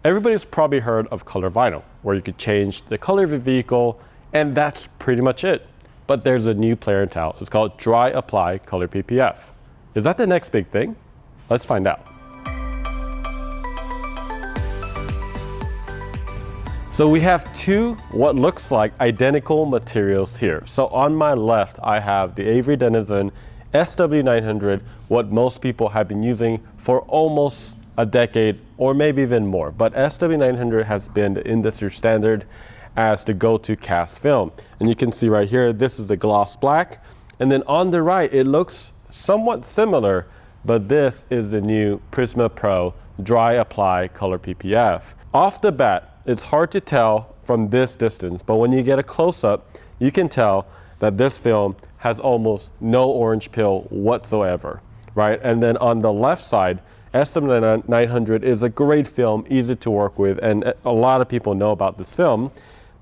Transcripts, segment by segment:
Everybody's probably heard of color vinyl, where you could change the color of your vehicle, and that's pretty much it. But there's a new player in town. It's called Dry Apply Color PPF. Is that the next big thing? Let's find out. So we have two what looks like identical materials here. So on my left, I have the Avery Dennison SW900, what most people have been using for almost a decade or maybe even more. But SW900 has been the industry standard as the go-to cast film. And you can see right here, this is the gloss black. And then on the right, it looks somewhat similar, but this is the new Prisma Pro Dry Apply Color PPF. Off the bat, it's hard to tell from this distance, but when you get a close-up, you can tell that this film has almost no orange peel whatsoever, right? And then on the left side, SW900 is a great film, easy to work with, and a lot of people know about this film,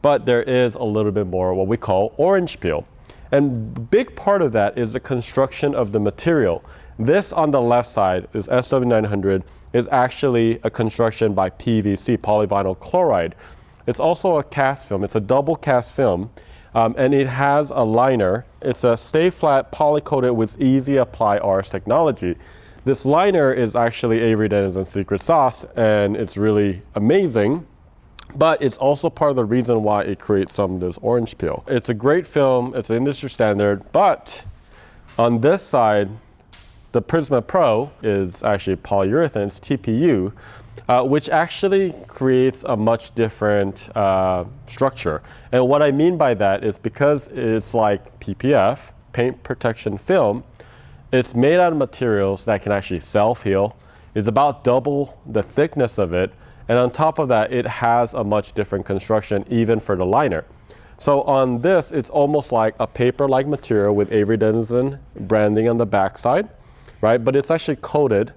but there is a little bit more what we call orange peel. And a big part of that is the construction of the material. This on the left side is SW900, is actually a construction by PVC, polyvinyl chloride. It's also a cast film. It's a double cast film, and it has a liner. It's a stay flat poly-coated with easy apply RS technology. This liner is actually Avery Dennison's secret sauce, and it's really amazing, but it's also part of the reason why it creates some of this orange peel. It's a great film. It's an industry standard, but on this side, the Prisma Pro is actually polyurethane, it's TPU, which actually creates a much different structure. And what I mean by that is because it's like PPF, paint protection film, it's made out of materials that can actually self-heal. It's about double the thickness of it. And on top of that, it has a much different construction even for the liner. So on this, it's almost like a paper-like material with Avery Dennison branding on the backside, right? But it's actually coated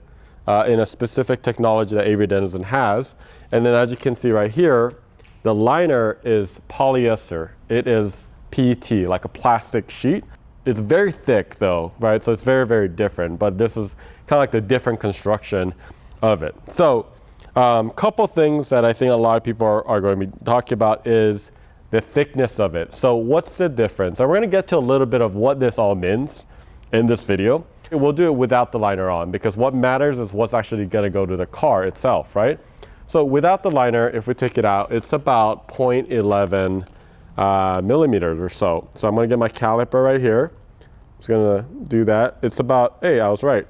in a specific technology that Avery Dennison has. And then as you can see right here, the liner is polyester. It is PET, like a plastic sheet. It's very thick though, right? So it's very, very different, but this is kind of like the different construction of it. So couple things that I think a lot of people are going to be talking about is the thickness of it. So what's the difference? And we're going to get to a little bit of what this all means in this video. We'll do it without the liner on because what matters is what's actually going to go to the car itself, right? So without the liner, if we take it out, it's about 0.11 millimeters or so. So I'm going to get my caliper right here. I'm just going to do that. It's about, hey, I was right.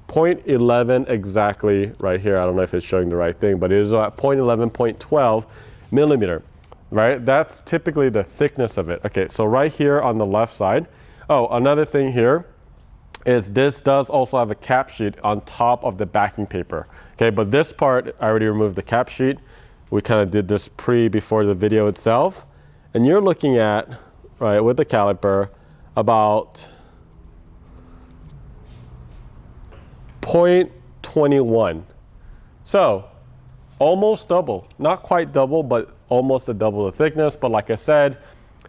0.11 exactly right here. I don't know if it's showing the right thing, but it is about 0.11, 0.12 millimeter, right? That's typically the thickness of it. Okay, so right here on the left side. Oh, another thing here is this does also have a cap sheet on top of the backing paper. Okay, but this part, I already removed the cap sheet. We kind of did this before the video itself. And you're looking at, right, with the caliper, about 0.21. So almost double, not quite double, but almost a double the thickness. But like I said,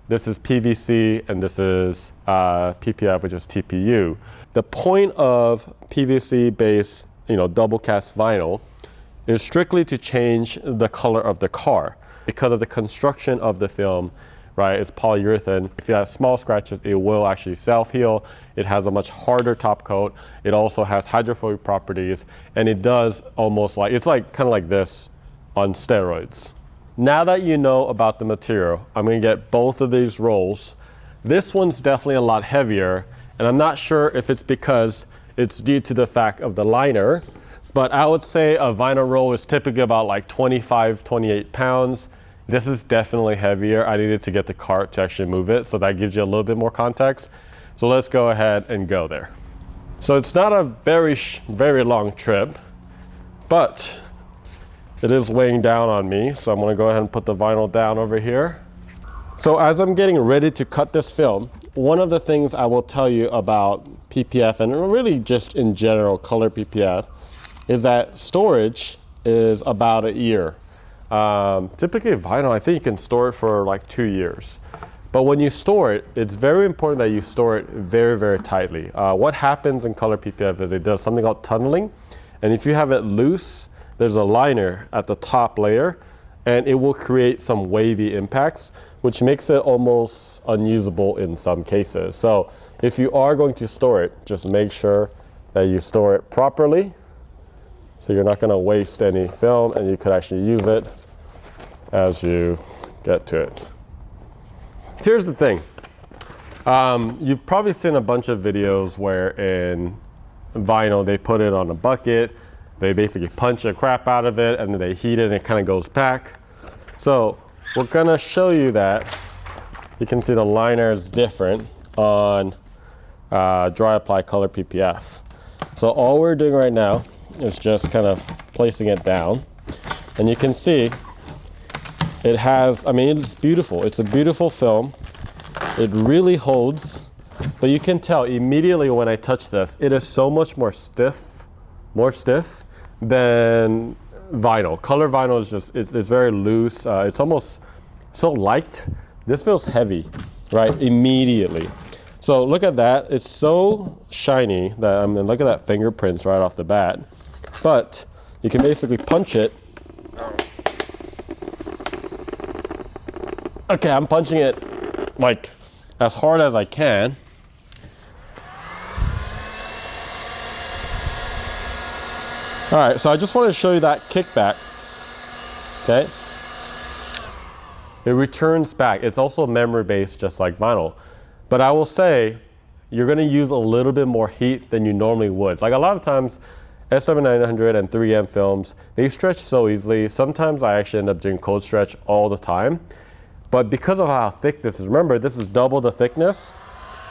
this is PVC and this is PPF, which is TPU. The point of PVC-based, double cast vinyl is strictly to change the color of the car because of the construction of the film, right? It's polyurethane. If you have small scratches, it will actually self-heal. It has a much harder top coat. It also has hydrophobic properties, and it does almost like, it's like kind of like this on steroids. Now that you know about the material, I'm going to get both of these rolls. This one's definitely a lot heavier, and I'm not sure if it's because it's due to the fact of the liner, but I would say a vinyl roll is typically about like 25, 28 pounds. This is definitely heavier. I needed to get the cart to actually move it, so that gives you a little bit more context. So let's go ahead and go there. So it's not a very long trip, but it is weighing down on me. So I'm gonna go ahead and put the vinyl down over here. So as I'm getting ready to cut this film, one of the things I will tell you about PPF, and really just in general color PPF, is that storage is about a year. Typically vinyl, I think you can store it for like 2 years. But when you store it, it's very important that you store it very, very tightly. What happens in color PPF is it does something called tunneling. And if you have it loose, there's a liner at the top layer, and it will create some wavy impacts, which makes it almost unusable in some cases. So if you are going to store it, just make sure that you store it properly, so you're not going to waste any film and you could actually use it as you get to it. So here's the thing. You've probably seen a bunch of videos where in vinyl they put it on a bucket, they basically punch the crap out of it, and then they heat it and it kind of goes back. So we're going to show you that. You can see the liner is different on Dry Apply Color PPF. So all we're doing right now is just kind of placing it down, and you can see it has, I mean, it's beautiful. It's a beautiful film. It really holds, but you can tell immediately when I touch this, it is so much more stiff than vinyl. Color vinyl is just, it's very loose. It's almost so light. This feels heavy, right? Immediately. So look at that. It's so shiny that, I mean, look at that fingerprints right off the bat. But you can basically punch it. Okay, I'm punching it like as hard as I can. All right, so I just want to show you that kickback. Okay. It returns back. It's also memory based, just like vinyl. But I will say, you're going to use a little bit more heat than you normally would. Like a lot of times, SW900 and 3M films, they stretch so easily. Sometimes I actually end up doing cold stretch all the time. But because of how thick this is, remember, this is double the thickness.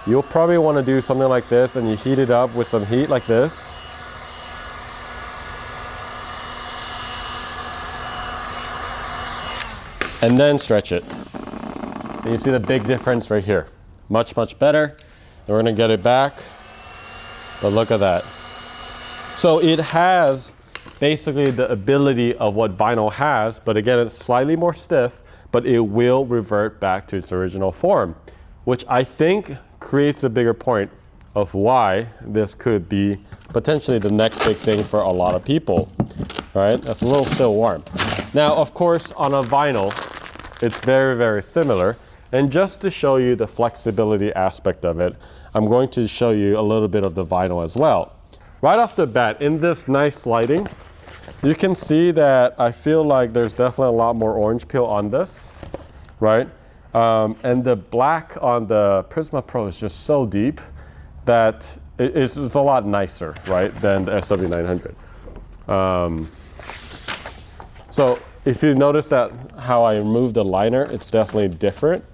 You'll probably want to do something like this, and you heat it up with some heat like this. And then stretch it. And you see the big difference right here. Much, much better. And we're going to get it back. But look at that. So it has basically the ability of what vinyl has, but again, it's slightly more stiff, but it will revert back to its original form, which I think creates a bigger point of why this could be potentially the next big thing for a lot of people, right? That's a little still warm. Now, of course, on a vinyl, it's very, very similar. And just to show you the flexibility aspect of it, I'm going to show you a little bit of the vinyl as well. Right off the bat, in this nice lighting, you can see that I feel like there's definitely a lot more orange peel on this, right? And the black on the Prisma Pro is just so deep that it's a lot nicer, right, than the SW900. So if you notice that how I removed the liner, it's definitely different.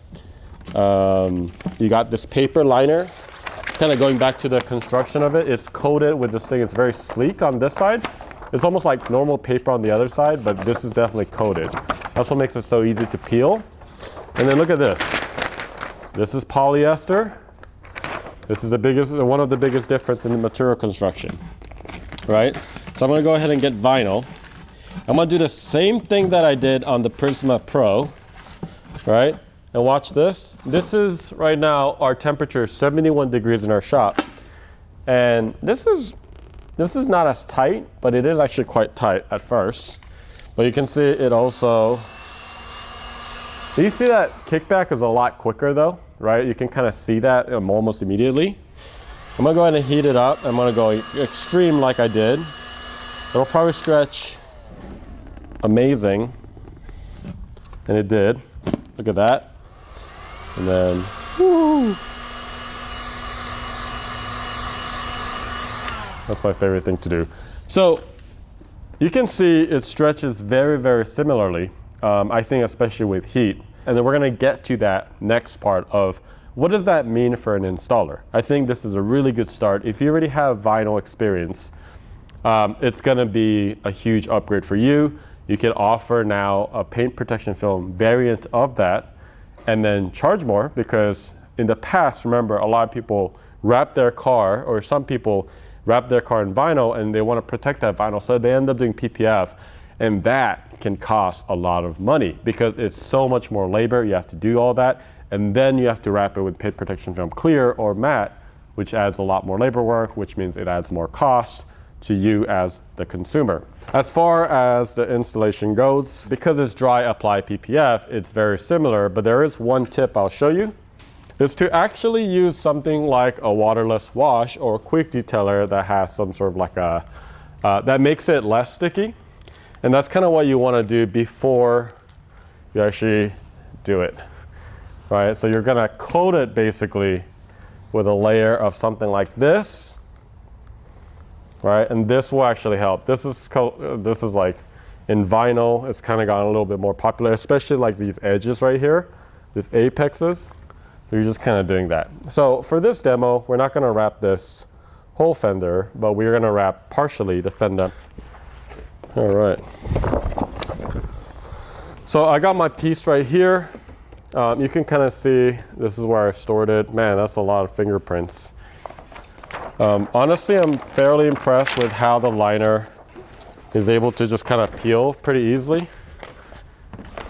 You got this paper liner, kind of going back to the construction of it. It's coated with this thing. It's very sleek on this side. It's almost like normal paper on the other side, but this is definitely coated. That's what makes it so easy to peel. And then look at this. This is polyester. This is the biggest, one of the biggest difference in the material construction, right? So I'm going to go ahead and get vinyl. I'm going to do the same thing that I did on the Prisma Pro, right? And watch this. This is right now our temperature, 71 degrees in our shop. And this is not as tight, but it is actually quite tight at first. But you can see it also, you see that kickback is a lot quicker though, right? You can kind of see that almost immediately. I'm gonna go ahead and heat it up. I'm gonna go extreme like I did. It'll probably stretch amazing. And it did. Look at that. And then, woo! That's my favorite thing to do. So you can see it stretches very, very similarly, I think especially with heat. And then we're going to get to that next part of what does that mean for an installer? I think this is a really good start. If you already have vinyl experience, it's going to be a huge upgrade for you. You can offer now a paint protection film variant of that and then charge more, because in the past, remember, a lot of people wrap their car, or some people wrap their car in vinyl and they want to protect that vinyl, so they end up doing PPF, and that can cost a lot of money because it's so much more labor. You have to do all that, and then you have to wrap it with paint protection film clear or matte, which adds a lot more labor work, which means it adds more cost to you as the consumer. As far as the installation goes, because it's Dry Apply PPF, it's very similar, but there is one tip I'll show you, is to actually use something like a waterless wash or a quick detailer that has some sort of like a, that makes it less sticky. And that's kind of what you want to do before you actually do it, right? So you're gonna coat it basically with a layer of something like this, right? And this will actually help. This is like in vinyl, it's kind of gotten a little bit more popular, especially like these edges right here, these apexes. So you're just kind of doing that. So for this demo, we're not gonna wrap this whole fender, but we're gonna wrap partially the fender. All right. So I got my piece right here. You can kind of see, this is where I stored it. Man, that's a lot of fingerprints. Honestly, I'm fairly impressed with how the liner is able to just kind of peel pretty easily.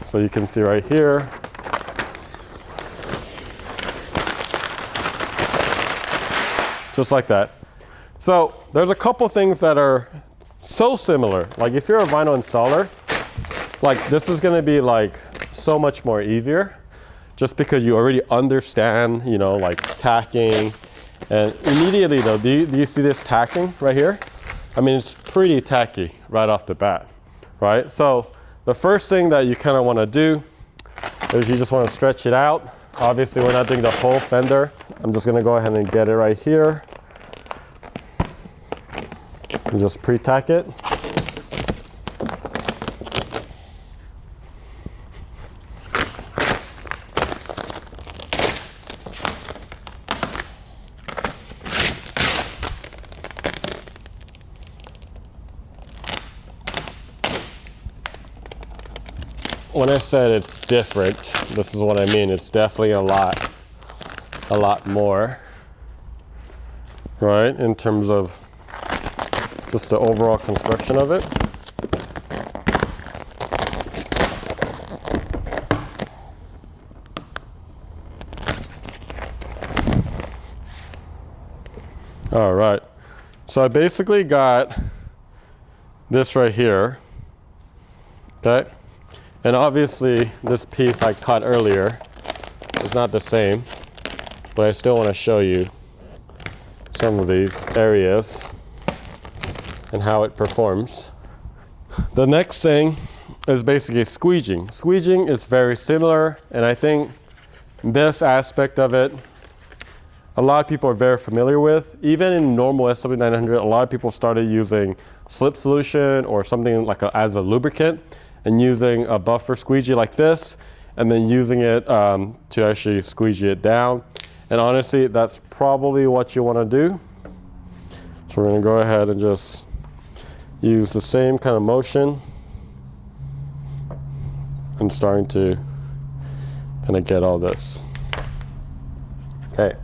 So you can see right here. Just like that. So there's a couple things that are so similar. Like if you're a vinyl installer, like this is gonna be like so much more easier just because you already understand, you know, like tacking. And immediately though, do you see this tacking right here? I mean, it's pretty tacky right off the bat, right? So the first thing that you kind of want to do is you just want to stretch it out. Obviously, we're not doing the whole fender. I'm just going to go ahead and get it right here and just pre-tack it. When I said it's different, this is what I mean. It's definitely a lot more, right? In terms of just the overall construction of it. All right, so I basically got this right here, okay? And obviously this piece I cut earlier is not the same, but I still want to show you some of these areas and how it performs. The next thing is basically squeegeeing. Squeegeeing is very similar, and I think this aspect of it, a lot of people are very familiar with. Even in normal SW900, a lot of people started using slip solution or something like as a lubricant, and using a buffer squeegee like this, and then using it to actually squeegee it down. And honestly, that's probably what you want to do. So we're going to go ahead and just use the same kind of motion and starting to kind of get all this. Okay.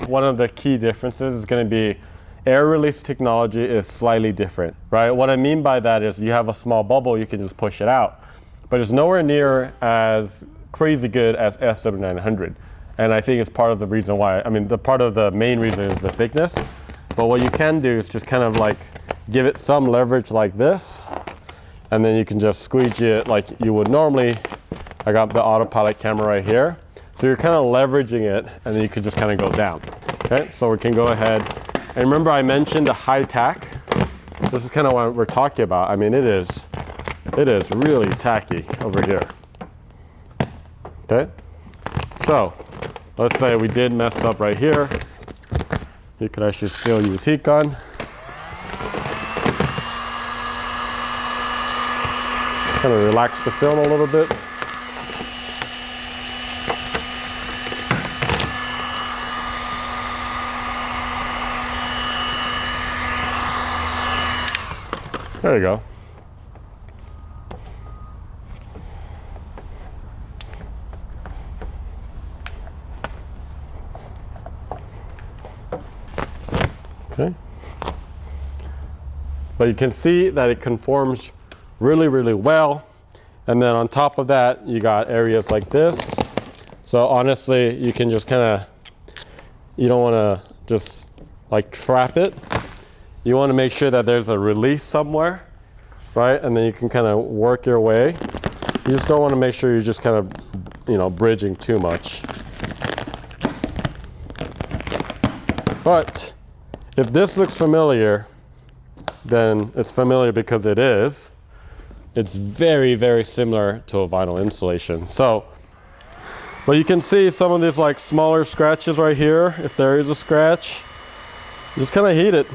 One of the key differences is going to be air release technology is slightly different, right? What I mean by that is you have a small bubble, you can just push it out, but it's nowhere near as crazy good as SW900. And I think it's part of the reason why, I mean, part of the main reason is the thickness, but what you can do is just kind of like give it some leverage like this, and then you can just squeegee it like you would normally. I got the autopilot camera right here. So you're kind of leveraging it, and then you can just kind of go down. Okay, so we can go ahead. And remember I mentioned the high tack? This is kind of what we're talking about. I mean, it is really tacky over here. Okay, so let's say we did mess up right here. You could actually still use heat gun. Kind of relax the film a little bit. There you go. Okay. But you can see that it conforms really, really well. And then on top of that, you got areas like this. So honestly, you can just kind of, you don't want to just like trap it. You want to make sure that there's a release somewhere, right? And then you can kind of work your way. You just don't want to make sure you're just kind of, you know, bridging too much. But if this looks familiar, then it's familiar because it is. It's very, very similar to a vinyl insulation. So, but you can see some of these like smaller scratches right here. If there is a scratch, just kind of heat it.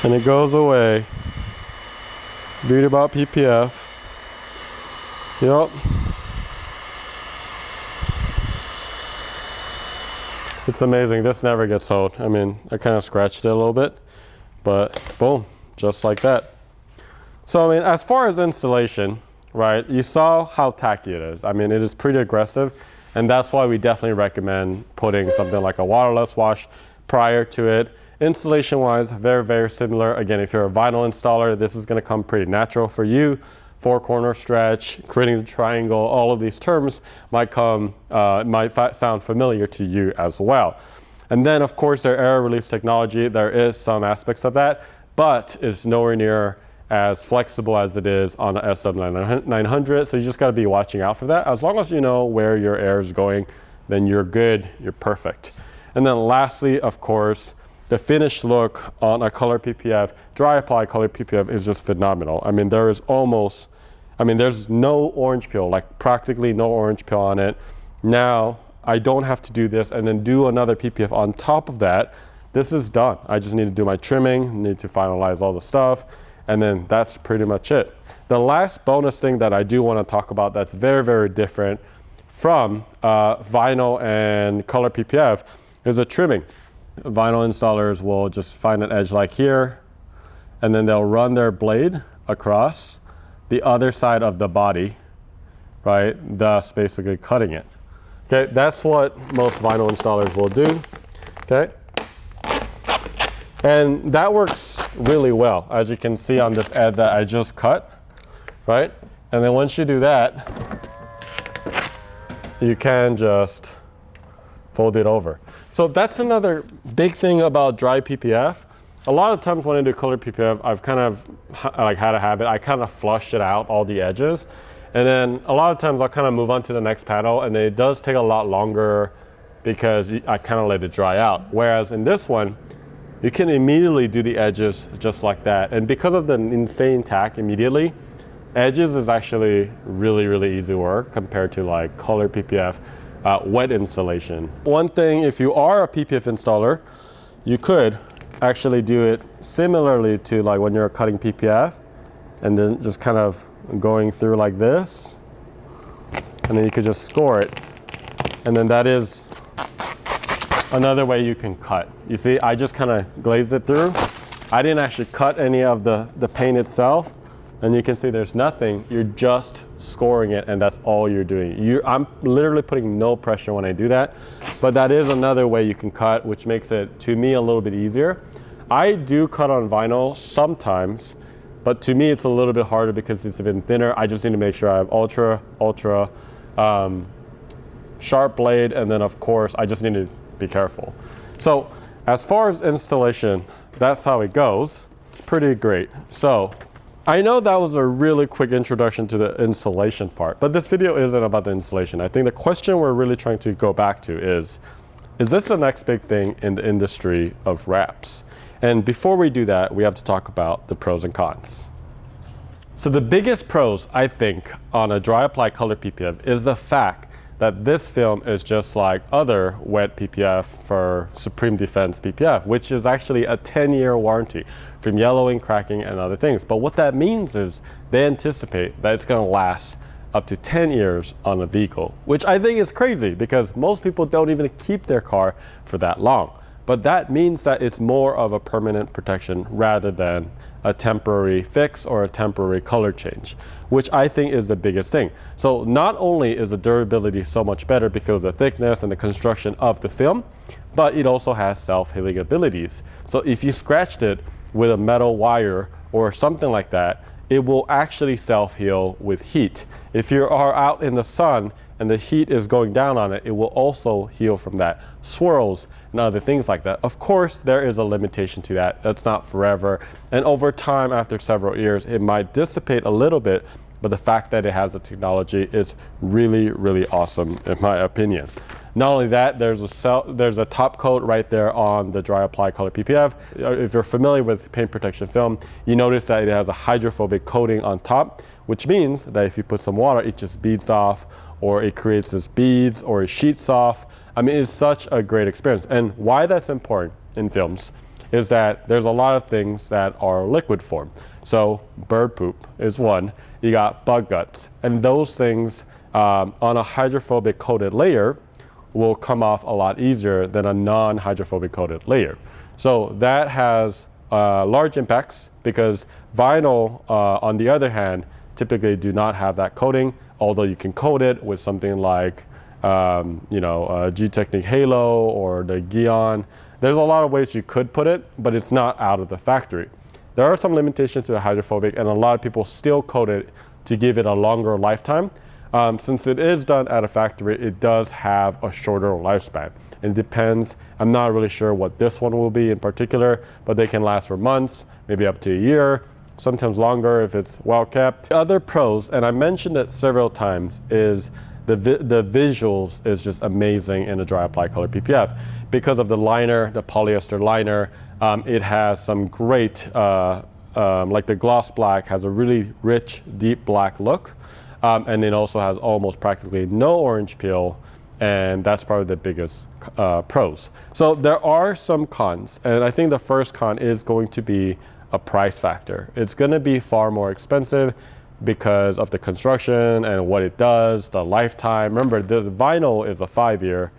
And it goes away. Beauty about PPF. Yep. It's amazing. This never gets old. I mean, I kind of scratched it a little bit, but boom, just like that. So, I mean, as far as installation, right, you saw how tacky it is. I mean, it is pretty aggressive, and that's why we definitely recommend putting something like a waterless wash prior to it. Installation wise, very, very similar. Again, if you're a vinyl installer, this is going to come pretty natural for you. Four corner stretch, creating the triangle, all of these terms might sound familiar to you as well. And then of course their air release technology, there is some aspects of that, but it's nowhere near as flexible as it is on an SW900. So you just got to be watching out for that. As long as you know where your air is going, then you're good, you're perfect. And then lastly, of course, the finished look on a color PPF, Dry Apply Color PPF is just phenomenal. I mean, there's no orange peel, like practically no orange peel on it. Now, I don't have to do this and then do another PPF on top of that. This is done. I just need to do my trimming, need to finalize all the stuff, and then that's pretty much it. The last bonus thing that I do want to talk about that's very, very different from vinyl and color PPF is a trimming. Vinyl installers will just find an edge like here, and then they'll run their blade across the other side of the body, right? Thus basically cutting it. Okay, that's what most vinyl installers will do, okay? And that works really well, as you can see on this edge that I just cut, right? And then once you do that, you can just fold it over. So that's another big thing about dry PPF. A lot of times when I do color PPF, I've kind of like had a habit, I kind of flush it out, all the edges. And then a lot of times I'll kind of move on to the next panel, and it does take a lot longer because I kind of let it dry out. Whereas in this one, you can immediately do the edges just like that. And because of the insane tack immediately, edges is actually really, really easy work compared to like color PPF wet installation. One thing, if you are a PPF installer, you could actually do it similarly to like when you're cutting PPF, and then just kind of going through like this, and then you could just score it. And then that is another way you can cut. You see, I just kind of glazed it through. I didn't actually cut any of the paint itself, and you can see there's nothing. You're just scoring it, and that's all you're doing. I'm literally putting no pressure when I do that, but that is another way you can cut, which makes it, to me, a little bit easier. I do cut on vinyl sometimes, but to me it's a little bit harder because it's even thinner. I just need to make sure I have ultra sharp blade, and then of course I just need to be careful. So as far as installation, that's how it goes. It's pretty great. So I know that was a really quick introduction to the installation part, but this video isn't about the installation. I think the question we're really trying to go back to is this the next big thing in the industry of wraps? And before we do that, we have to talk about the pros and cons. So the biggest pros, I think, on a dry apply color PPF is the fact that this film is just like other wet PPF for Supreme Defense PPF, which is actually a 10-year warranty from yellowing, cracking, and other things. But what that means is they anticipate that it's going to last up to 10 years on a vehicle, which I think is crazy because most people don't even keep their car for that long. But that means that it's more of a permanent protection rather than a temporary fix or a temporary color change, which I think is the biggest thing. So not only is the durability so much better because of the thickness and the construction of the film, but it also has self-healing abilities. So if you scratched it with a metal wire or something like that, it will actually self-heal with heat. If you are out in the sun and the heat is going down on it, it will also heal from that. Swirls and other things like that. Of course, there is a limitation to that. That's not forever. And over time, after several years, it might dissipate a little bit, but the fact that it has the technology is really, really awesome, in my opinion. Not only that, there's a top coat right there on the Dry Apply Color PPF. If you're familiar with paint protection film, you notice that it has a hydrophobic coating on top, which means that if you put some water, it just beads off, or it creates this beads, or it sheets off. I mean, it's such a great experience. And why that's important in films is that there's a lot of things that are liquid form. So bird poop is one. You got bug guts, and those things on a hydrophobic coated layer will come off a lot easier than a non-hydrophobic coated layer. So that has large impacts, because vinyl, on the other hand, typically do not have that coating, although you can coat it with something like G-Technique Halo or the Gion. There's a lot of ways you could put it, but it's not out of the factory. There are some limitations to the hydrophobic, and a lot of people still coat it to give it a longer lifetime. Since it is done at a factory, it does have a shorter lifespan. It depends. I'm not really sure what this one will be in particular, but they can last for months, maybe up to a year, sometimes longer if it's well kept. The other pros, and I mentioned it several times, is the visuals is just amazing in the Dry Apply Color PPF. Because of the liner, the polyester liner, it has some great, like the gloss black has a really rich, deep black look. And it also has almost practically no orange peel, and that's probably the biggest pros. So there are some cons, and I think the first con is going to be a price factor. It's going to be far more expensive because of the construction and what it does, the lifetime. Remember, the vinyl is a 5-year,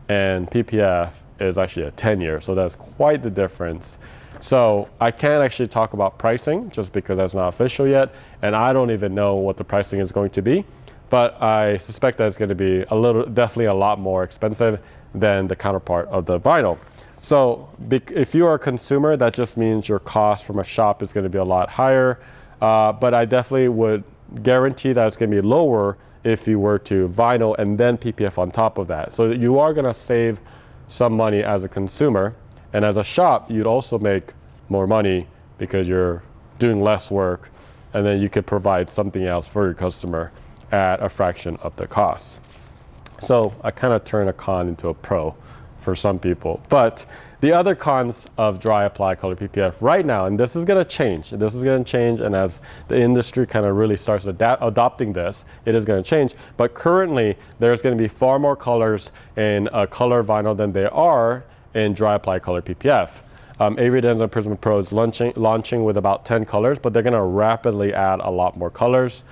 and PPF is actually a 10-year, so that's quite the difference. So I can't actually talk about pricing just because that's not official yet, and I don't even know what the pricing is going to be, but I suspect that it's going to be definitely a lot more expensive than the counterpart of the vinyl. So if you are a consumer, that just means your cost from a shop is going to be a lot higher, but I definitely would guarantee that it's going to be lower if you were to vinyl and then PPF on top of that. So you are going to save some money as a consumer, and as a shop, you'd also make more money because you're doing less work, and then you could provide something else for your customer at a fraction of the cost. So I kind of turn a con into a pro for some people. But the other cons of Dry Apply Color PPF right now, and this is going to change, and as the industry kind of really starts adopting this, it is going to change. But currently, there's going to be far more colors in color vinyl than there are in Dry Apply Color PPF. Avery Dennison Prisma Pro is launching with about 10 colors, but they're going to rapidly add a lot more colors.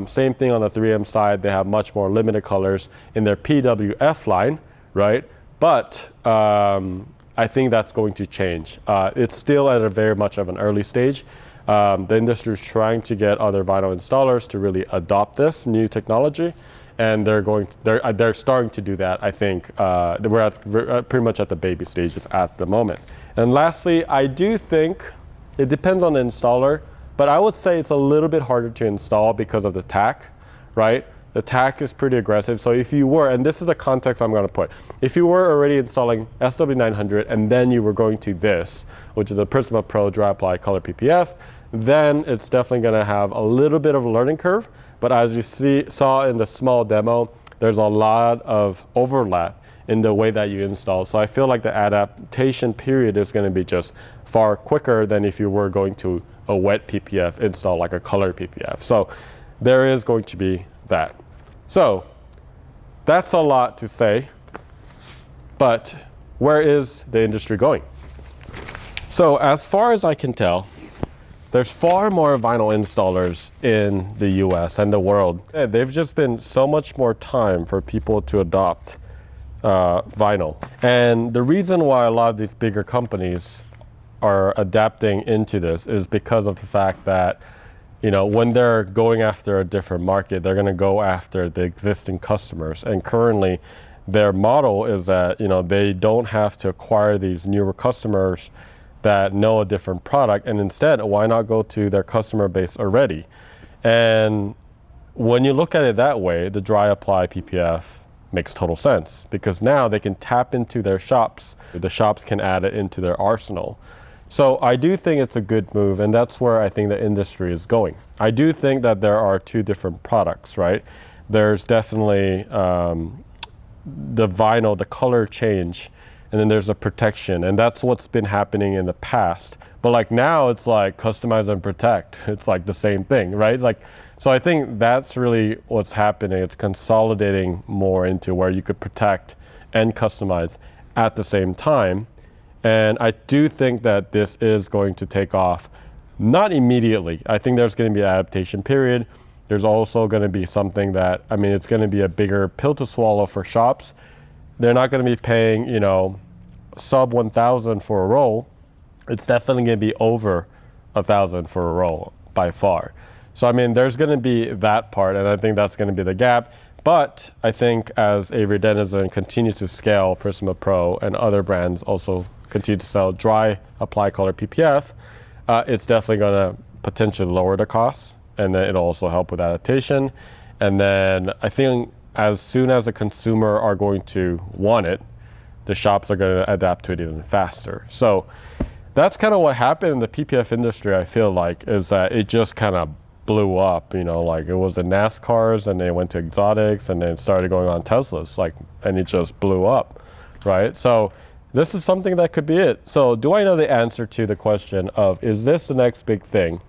Same thing on the 3M side. They have much more limited colors in their PWF line, right? But I think that's going to change. It's still at a very much of an early stage. The industry is trying to get other vinyl installers to really adopt this new technology, and they're starting to do that. I think we're pretty much at the baby stages at the moment. And lastly, I do think it depends on the installer, but I would say it's a little bit harder to install because of the tack, right? The tack is pretty aggressive. So if you were, and this is the context I'm going to put, if you were already installing SW900 and then you were going to this, which is a Prisma Pro Dry Apply Color PPF, then it's definitely going to have a little bit of a learning curve. But as you saw in the small demo, there's a lot of overlap in the way that you install. So I feel like the adaptation period is going to be just far quicker than if you were going to a wet PPF install, like a color PPF. So there is going to be that. So that's a lot to say, but where is the industry going? So as far as I can tell, there's far more vinyl installers in the US and the world. They've just been so much more time for people to adopt vinyl. And the reason why a lot of these bigger companies are adapting into this is because of the fact that, you know, when they're going after a different market, they're going to go after the existing customers. And currently, their model is that, you know, they don't have to acquire these newer customers that know a different product, and instead, why not go to their customer base already? And when you look at it that way, the Dry Apply PPF makes total sense, because now they can tap into their shops. The shops can add it into their arsenal. So I do think it's a good move, and that's where I think the industry is going. I do think that there are two different products, right? There's definitely the vinyl, the color change, and then there's a protection, and that's what's been happening in the past. But like now it's like customize and protect. It's like the same thing, right? Like, so I think that's really what's happening. It's consolidating more into where you could protect and customize at the same time. And I do think that this is going to take off, not immediately. I think there's going to be an adaptation period. There's also going to be something that, I mean, it's going to be a bigger pill to swallow for shops. They're not going to be paying, you know, sub 1,000 for a roll. It's definitely going to be over 1,000 for a roll by far. So, I mean, there's going to be that part, and I think that's going to be the gap. But I think as Avery Dennison continues to scale Prisma Pro and other brands also continue to sell Dry Apply Color PPF, it's definitely going to potentially lower the costs, and then it'll also help with adaptation. And then I think as soon as the consumer are going to want it, the shops are going to adapt to it even faster. So that's kind of what happened in the PPF industry, I feel like, is that it just kind of blew up, you know, like it was the NASCARs, and they went to exotics, and then it started going on Teslas, like, and it just blew up, right? So this is something that could be it. So do I know the answer to the question of, is this the next big thing?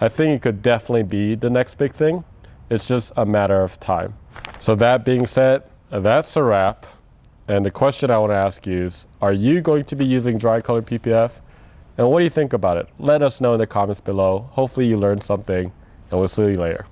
I think it could definitely be the next big thing. It's just a matter of time. So that being said, that's a wrap. And the question I want to ask you is, are you going to be using Dry Color PPF? And what do you think about it? Let us know in the comments below. Hopefully you learned something, and we'll see you later.